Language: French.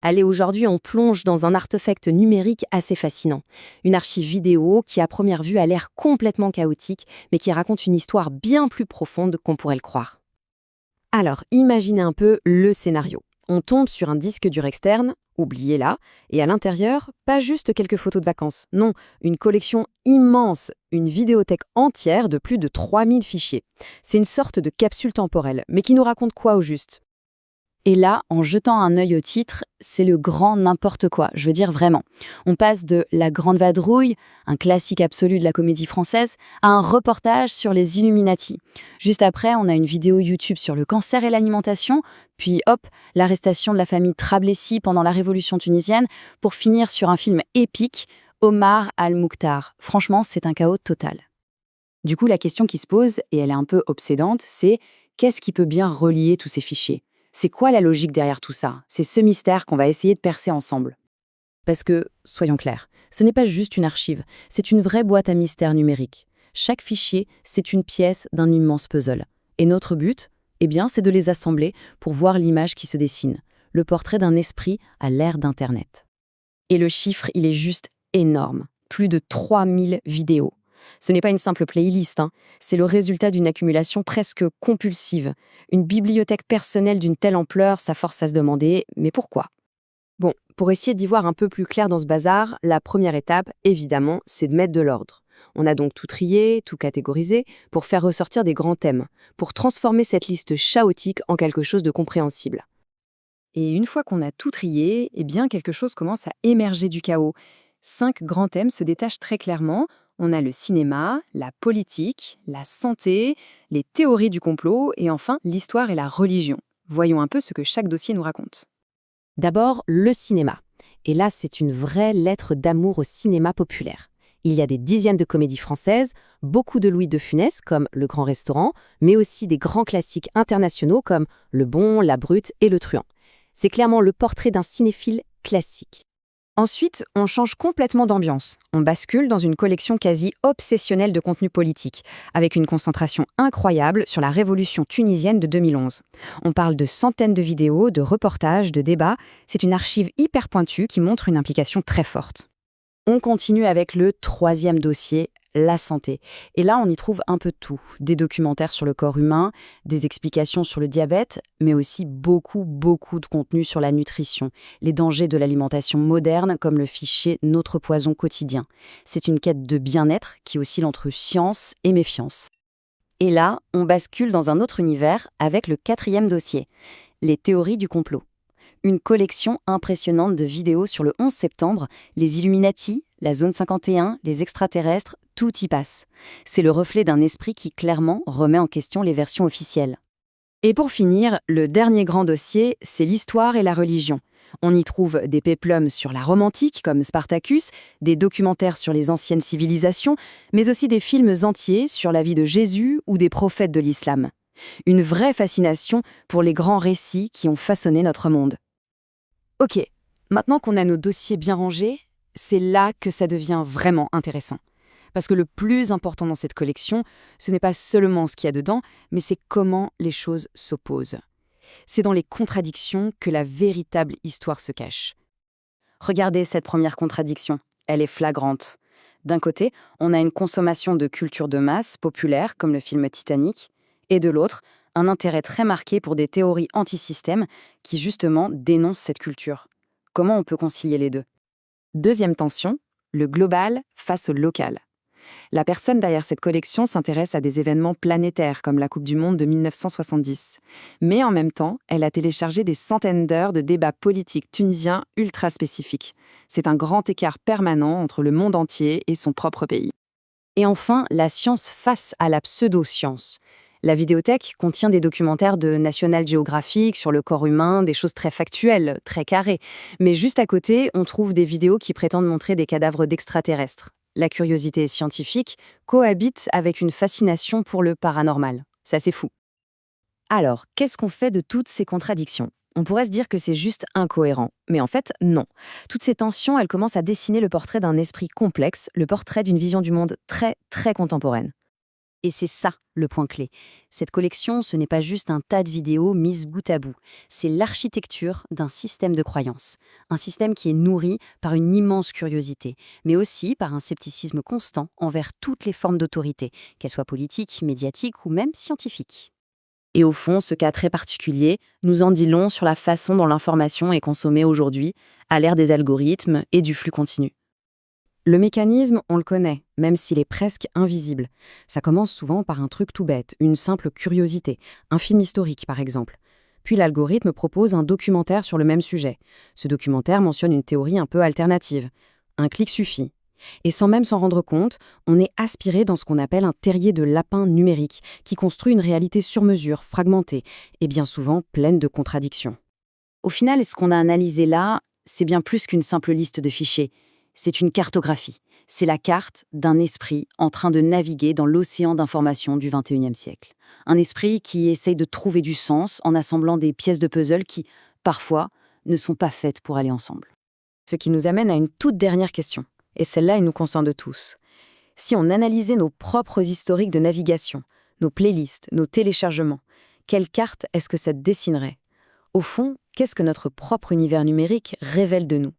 Allez, aujourd'hui, on plonge dans un artefact numérique assez fascinant. Une archive vidéo qui, à première vue, a l'air complètement chaotique, mais qui raconte une histoire bien plus profonde qu'on pourrait le croire. Alors, imaginez un peu le scénario. On tombe sur un disque dur externe, oublié là, et à l'intérieur, pas juste quelques photos de vacances. Non, une collection immense, une vidéothèque entière de plus de 3000 fichiers. C'est une sorte de capsule temporelle, mais qui nous raconte quoi au juste? Et là, en jetant un œil au titre, c'est le grand n'importe quoi, je veux dire vraiment. On passe de La Grande Vadrouille, un classique absolu de la comédie française, à un reportage sur les Illuminati. Juste après, on a une vidéo YouTube sur le cancer et l'alimentation, puis hop, l'arrestation de la famille Trablessi pendant la révolution tunisienne, pour finir sur un film épique, Omar al-Mukhtar. Franchement, c'est un chaos total. Du coup, la question qui se pose, et elle est un peu obsédante, c'est qu'est-ce qui peut bien relier tous ces fichiers? C'est quoi la logique derrière tout ça? C'est ce mystère qu'on va essayer de percer ensemble. Parce que, soyons clairs, ce n'est pas juste une archive, c'est une vraie boîte à mystères numérique. Chaque fichier, c'est une pièce d'un immense puzzle. Et notre but, eh bien, c'est de les assembler pour voir l'image qui se dessine, le portrait d'un esprit à l'ère d'Internet. Et le chiffre, il est juste énorme. Plus de 3000 vidéos. Ce n'est pas une simple playlist, hein. C'est le résultat d'une accumulation presque compulsive. Une bibliothèque personnelle d'une telle ampleur, ça force à se demander, mais pourquoi? Bon, pour essayer d'y voir un peu plus clair dans ce bazar, la première étape, évidemment, c'est de mettre de l'ordre. On a donc tout trié, tout catégorisé, pour faire ressortir des grands thèmes, pour transformer cette liste chaotique en quelque chose de compréhensible. Et une fois qu'on a tout trié, eh bien quelque chose commence à émerger du chaos. 5 grands thèmes se détachent très clairement. On a le cinéma, la politique, la santé, les théories du complot et enfin l'histoire et la religion. Voyons un peu ce que chaque dossier nous raconte. D'abord, le cinéma. Et là, c'est une vraie lettre d'amour au cinéma populaire. Il y a des dizaines de comédies françaises, beaucoup de Louis de Funès comme Le Grand Restaurant, mais aussi des grands classiques internationaux comme Le Bon, La Brute et Le Truand. C'est clairement le portrait d'un cinéphile classique. Ensuite, on change complètement d'ambiance. On bascule dans une collection quasi obsessionnelle de contenu politique, avec une concentration incroyable sur la révolution tunisienne de 2011. On parle de centaines de vidéos, de reportages, de débats. C'est une archive hyper pointue qui montre une implication très forte. On continue avec le troisième dossier, la santé. Et là, on y trouve un peu de tout. Des documentaires sur le corps humain, des explications sur le diabète, mais aussi beaucoup de contenu sur la nutrition, les dangers de l'alimentation moderne, comme le fichier Notre poison quotidien. C'est une quête de bien-être qui oscille entre science et méfiance. Et là, on bascule dans un autre univers avec le quatrième dossier, les théories du complot. Une collection impressionnante de vidéos sur le 11 septembre, les Illuminati, la Zone 51, les extraterrestres, tout y passe. C'est le reflet d'un esprit qui clairement remet en question les versions officielles. Et pour finir, le dernier grand dossier, c'est l'histoire et la religion. On y trouve des péplums sur la Rome antique, comme Spartacus, des documentaires sur les anciennes civilisations, mais aussi des films entiers sur la vie de Jésus ou des prophètes de l'islam. Une vraie fascination pour les grands récits qui ont façonné notre monde. Ok, maintenant qu'on a nos dossiers bien rangés, c'est là que ça devient vraiment intéressant. Parce que le plus important dans cette collection, ce n'est pas seulement ce qu'il y a dedans, mais c'est comment les choses s'opposent. C'est dans les contradictions que la véritable histoire se cache. Regardez cette première contradiction, elle est flagrante. D'un côté, on a une consommation de culture de masse populaire, comme le film Titanic, et de l'autre, un intérêt très marqué pour des théories anti-système qui justement dénoncent cette culture. Comment on peut concilier les deux? Deuxième tension, le global face au local. La personne derrière cette collection s'intéresse à des événements planétaires comme la Coupe du Monde de 1970. Mais en même temps, elle a téléchargé des centaines d'heures de débats politiques tunisiens ultra spécifiques. C'est un grand écart permanent entre le monde entier et son propre pays. Et enfin, la science face à la pseudo-science. La vidéothèque contient des documentaires de National Geographic sur le corps humain, des choses très factuelles, très carrées. Mais juste à côté, on trouve des vidéos qui prétendent montrer des cadavres d'extraterrestres. La curiosité scientifique cohabite avec une fascination pour le paranormal. C'est assez fou. Alors, qu'est-ce qu'on fait de toutes ces contradictions? On pourrait se dire que c'est juste incohérent, mais en fait, non. Toutes ces tensions, elles commencent à dessiner le portrait d'un esprit complexe, le portrait d'une vision du monde très contemporaine. Et c'est ça le point clé. Cette collection, ce n'est pas juste un tas de vidéos mises bout à bout, c'est l'architecture d'un système de croyances. Un système qui est nourri par une immense curiosité, mais aussi par un scepticisme constant envers toutes les formes d'autorité, qu'elles soient politiques, médiatiques ou même scientifiques. Et au fond, ce cas très particulier nous en dit long sur la façon dont l'information est consommée aujourd'hui, à l'ère des algorithmes et du flux continu. Le mécanisme, on le connaît, même s'il est presque invisible. Ça commence souvent par un truc tout bête, une simple curiosité, un film historique par exemple. Puis l'algorithme propose un documentaire sur le même sujet. Ce documentaire mentionne une théorie un peu alternative. Un clic suffit. Et sans même s'en rendre compte, on est aspiré dans ce qu'on appelle un terrier de lapin numérique, qui construit une réalité sur mesure, fragmentée, et bien souvent pleine de contradictions. Au final, ce qu'on a analysé là, c'est bien plus qu'une simple liste de fichiers. C'est une cartographie. C'est la carte d'un esprit en train de naviguer dans l'océan d'informations du XXIe siècle. Un esprit qui essaye de trouver du sens en assemblant des pièces de puzzle qui, parfois, ne sont pas faites pour aller ensemble. Ce qui nous amène à une toute dernière question. Et celle-là, elle nous concerne tous. Si on analysait nos propres historiques de navigation, nos playlists, nos téléchargements, quelle carte est-ce que ça dessinerait ? Au fond, qu'est-ce que notre propre univers numérique révèle de nous ?